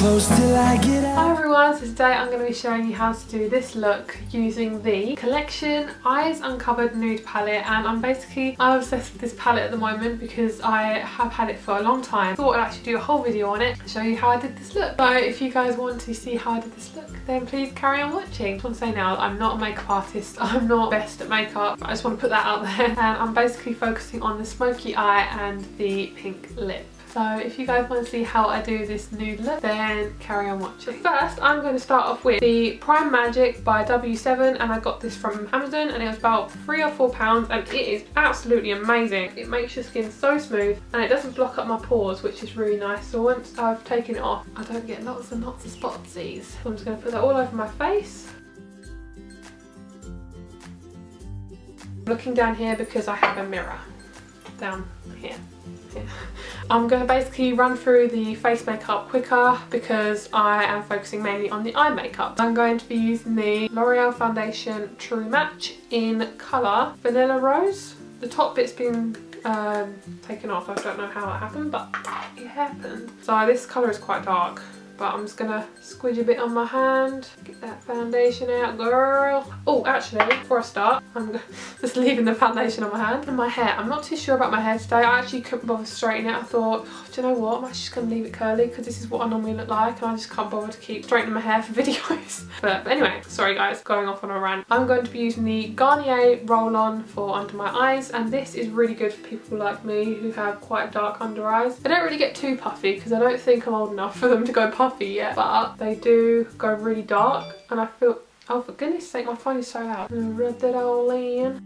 close till I get out. Hi everyone, so today I'm going to be showing you how to do this look using the Collection Eyes Uncovered Nude palette, and I'm obsessed with this palette at the moment because I have had it for a long time. I thought I'd actually do a whole video on it and show you how I did this look. So if you guys want to see how I did this look, then please carry on watching. I just want to say now, I'm not a makeup artist, I'm not best at makeup, I just want to put that out there. And I'm basically focusing on the smoky eye and the pink lip. So if you guys want to see how I do this nude look, then carry on watching. First, I'm going to start off with the Prime Magic by W7, and I got this from Amazon and it was about £3 or £4 and it is absolutely amazing. It makes your skin so smooth and it doesn't block up my pores, which is really nice. So once I've taken it off, I don't get lots and lots of spotsies. So I'm just going to put that all over my face. Looking down here because I have a mirror down here. I'm going to basically run through the face makeup quicker because I am focusing mainly on the eye makeup. I'm going to be using the L'Oreal Foundation True Match in colour Vanilla Rose. The top bit's been taken off. I don't know how it happened, but it happened. So this colour is quite dark, but I'm just gonna squidge a bit on my hand, get that foundation out, girl. Oh, actually, before I start, I'm just leaving the foundation on my hand. And my hair, I'm not too sure about my hair today. I actually couldn't bother straightening it. I thought, oh, do you know what, I'm actually just gonna leave it curly because this is what I normally look like and I just can't bother to keep straightening my hair for videos. But anyway, sorry guys, going off on a rant. I'm going to be using the Garnier Roll-On for under my eyes, and this is really good for people like me who have quite dark under eyes. They don't really get too puffy because I don't think I'm old enough for them to go puffy yet, but they do go really dark and I feel, oh for goodness sake, my phone is so loud. I'm gonna rub that all in.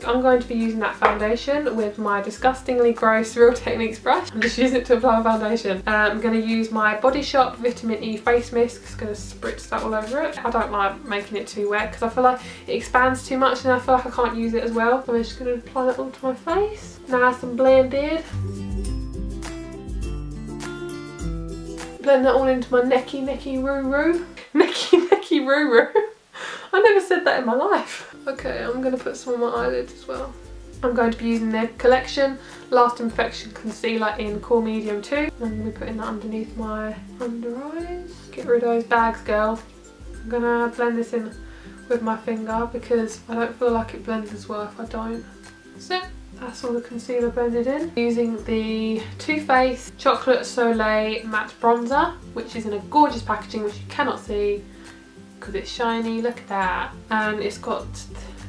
I'm going to be using that foundation with my disgustingly gross Real Techniques brush. I'm just using it to apply foundation. I'm going to use my Body Shop Vitamin E face mist. Just going to spritz that all over it. I don't like making it too wet because I feel like it expands too much and I feel like I can't use it as well. So I'm just going to apply that all to my face. Nice and blended. Blend that all into my necky roo-roo. Necky roo-roo. I never said that in my life. Okay, I'm going to put some on my eyelids as well. I'm going to be using the Collection Last Infection Concealer in Cool Medium 2. I'm going to be putting that underneath my under eyes. Get rid of those bags, girl. I'm going to blend this in with my finger because I don't feel like it blends as well if I don't. So that's all the concealer blended in. Using the Too Faced Chocolate Soleil Matte Bronzer, which is in a gorgeous packaging which you cannot see because it's shiny. Look at that. And it's got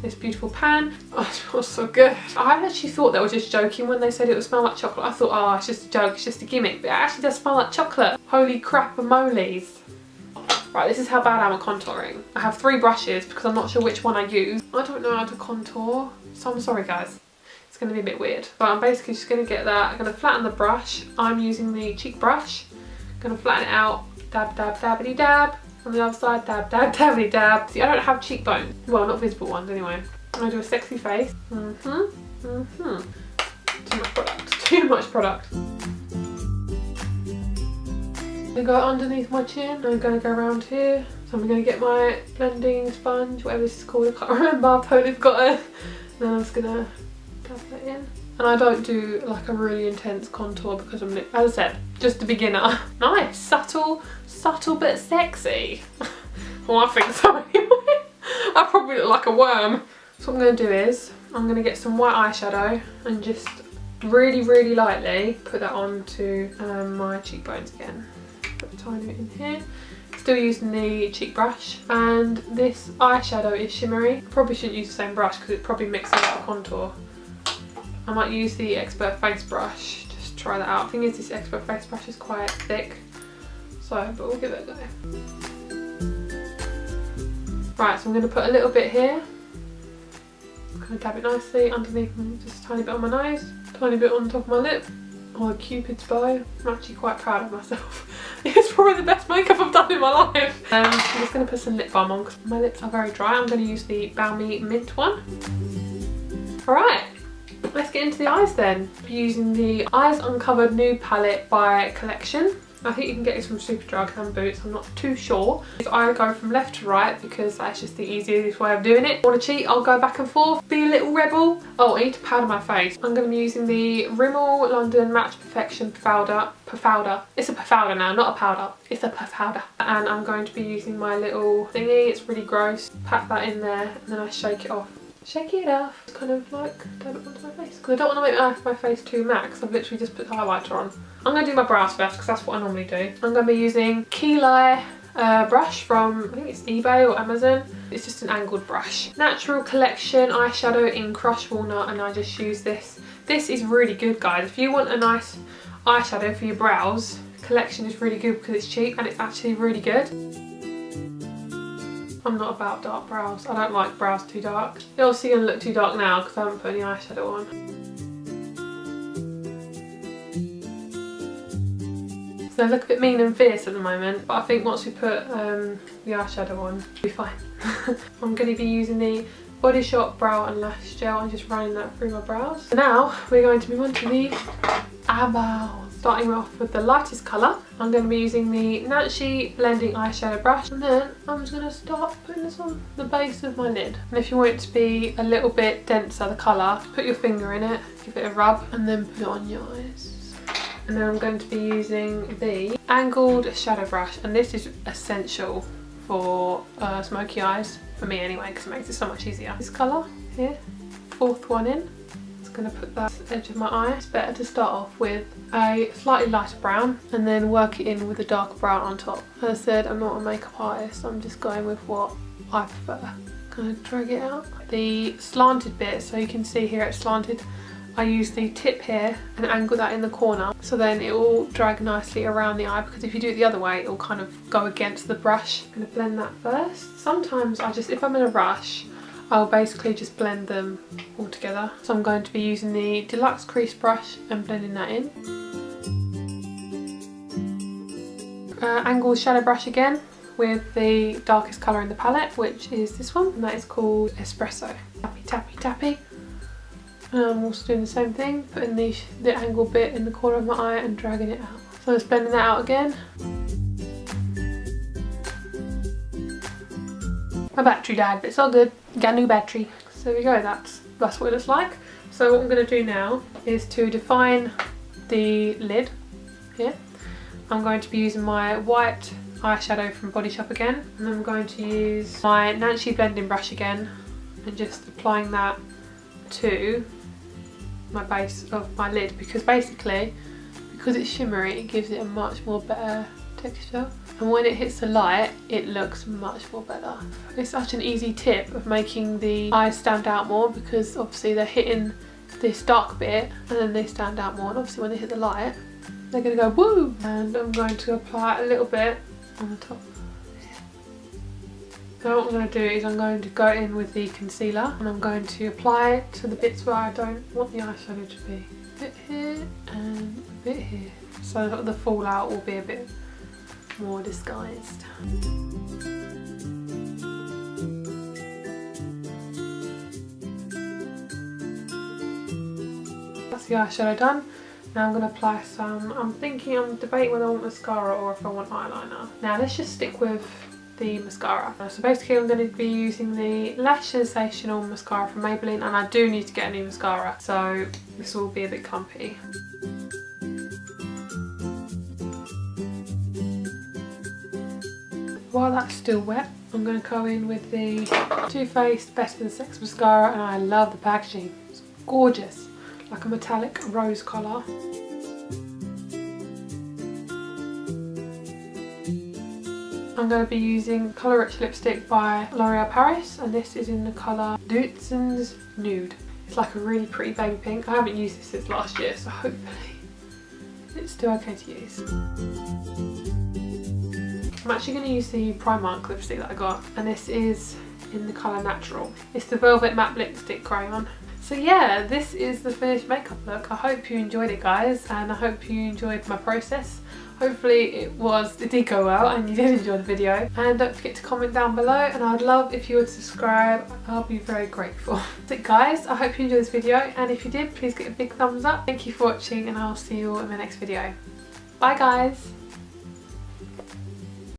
this beautiful pan. Oh, it smells so good. I actually thought they were just joking when they said it would smell like chocolate. I thought, oh, it's just a joke, it's just a gimmick, but it actually does smell like chocolate. Holy crap and molies. Right, this is how bad I am at contouring. I have 3 brushes because I'm not sure which one I use. I don't know how to contour, so I'm sorry guys. It's going to be a bit weird. But I'm basically just going to get that. I'm going to flatten the brush. I'm using the cheek brush. I'm going to flatten it out. Dab, dab, dabbity dab. On the other side, dab, dab, dabbity dab. See, I don't have cheekbones. Well, not visible ones anyway. I'm going to do a sexy face. Too much product. Too much product. I'm going to go underneath my chin. I'm going to go around here. So I'm going to get my blending sponge, whatever this is called. I can't remember. I've totally forgotten. And then I'm just going to dab that in. And I don't do like a really intense contour because I'm, as I said, just a beginner. Nice, subtle but sexy. Well, I think so anyway. I probably look like a worm. So what I'm going to do is, I'm going to get some white eyeshadow and just really lightly put that onto my cheekbones again. Put a tiny bit in here. Still using the cheek brush, and this eyeshadow is shimmery. Probably shouldn't use the same brush because it probably mixes up the contour. I might use the Expert Face brush, just try that out. The thing is, this Expert Face brush is quite thick, so, but we'll give it a go. Right, so I'm going to put a little bit here. I'm going to dab it nicely underneath, just a tiny bit on my nose, tiny bit on top of my lip, or a Cupid's bow. I'm actually quite proud of myself. It's probably the best makeup I've done in my life. I'm just going to put some lip balm on because my lips are very dry. I'm going to use the Balmy Mint one. Alright. Let's get into the eyes then. I'm using the Eyes Uncovered Nude palette by Collection. I think you can get this from Superdrug and Boots, I'm not too sure. If I go from left to right because that's just the easiest way of doing it. Want to cheat, I'll go back and forth, be a little rebel. Oh, I need to powder my face. I'm going to be using the Rimmel London Match Perfection powder. It's a powder now, not a powder. It's a powder. And I'm going to be using my little thingy. It's really gross. Pat that in there and then I shake it off. Shake it off. It's kind of like dab it onto my face. Because I don't want to make my face too matte because I've literally just put the highlighter on. I'm going to do my brows first because that's what I normally do. I'm going to be using Key brush from, I think it's eBay or Amazon. It's just an angled brush. Natural Collection eyeshadow in Crushed Walnut, and I just use this. This is really good, guys. If you want a nice eyeshadow for your brows, Collection is really good because it's cheap and it's actually really good. I'm not about dark brows. I don't like brows too dark. They're obviously going to look too dark now because I haven't put any eyeshadow on. So they look a bit mean and fierce at the moment, but I think once we put the eyeshadow on, we'll be fine. I'm going to be using the Body Shop Brow and Lash Gel and just running that through my brows. So now we're going to move on to the eyebrows. Starting off with the lightest colour, I'm going to be using the Nancy Blending Eyeshadow Brush, and then I'm just going to start putting this on the base of my lid. And if you want it to be a little bit denser, the colour, put your finger in it, give it a rub, and then put it on your eyes. And then I'm going to be using the Angled Shadow Brush, and this is essential for smoky eyes, for me anyway, because it makes it so much easier. This colour here, fourth one in. Going to put that edge of my eye. It's better to start off with a slightly lighter brown and then work it in with a darker brown on top. As I said, I'm not a makeup artist, I'm just going with what I prefer. Gonna drag it out. The slanted bit, so you can see here it's slanted, I use the tip here and angle that in the corner, so then it will drag nicely around the eye, because if you do it the other way it will kind of go against the brush. I'm going to blend that first. Sometimes if I'm in a rush, I'll basically just blend them all together. So I'm going to be using the Deluxe Crease Brush and blending that in. Angled Shadow Brush again with the darkest colour in the palette, which is this one, and that is called Espresso. Tappy, tappy, tappy. And I'm also doing the same thing, putting the angled bit in the corner of my eye and dragging it out. So I'm just blending that out again. My battery died, but it's all good. Got a new battery. So there we go, that's what it looks like. So what I'm going to do now is to define the lid here. I'm going to be using my white eyeshadow from Body Shop again, and I'm going to use my Nancy blending brush again and just applying that to my base of my lid, because it's shimmery, it gives it a much more better texture, and when it hits the light it looks much more better. It's such an easy tip of making the eyes stand out more, because obviously they're hitting this dark bit and then they stand out more, and obviously when they hit the light they're going to go woo. And I'm going to apply a little bit on the top. So what I'm going to do is I'm going to go in with the concealer and I'm going to apply it to the bits where I don't want the eyeshadow to be. A bit here and a bit here, so that the fallout will be a bit more disguised. That's the eyeshadow done. Now I'm going to apply some, I'm debating whether I want mascara or if I want eyeliner. Now let's just stick with the mascara. So basically I'm going to be using the Lash Sensational mascara from Maybelline, and I do need to get a new mascara, so this will be a bit clumpy. While that's still wet, I'm going to go in with the Too Faced Better Than Sex mascara, and I love the packaging. It's gorgeous, like a metallic rose colour. I'm going to be using Colour Rich lipstick by L'Oreal Paris, and this is in the colour Dutzen's Nude. It's like a really pretty baby pink. I haven't used this since last year, so hopefully it's still okay to use. I'm actually going to use the Primark lipstick that I got, and this is in the colour Natural. It's the Velvet Matte Lipstick Crayon. So yeah, this is the finished makeup look. I hope you enjoyed it, guys, and I hope you enjoyed my process. Hopefully it did go well and you did enjoy the video. And don't forget to comment down below, and I'd love if you would subscribe. I'll be very grateful. So guys, I hope you enjoyed this video, and if you did, please get a big thumbs up. Thank you for watching, and I'll see you all in my next video. Bye guys!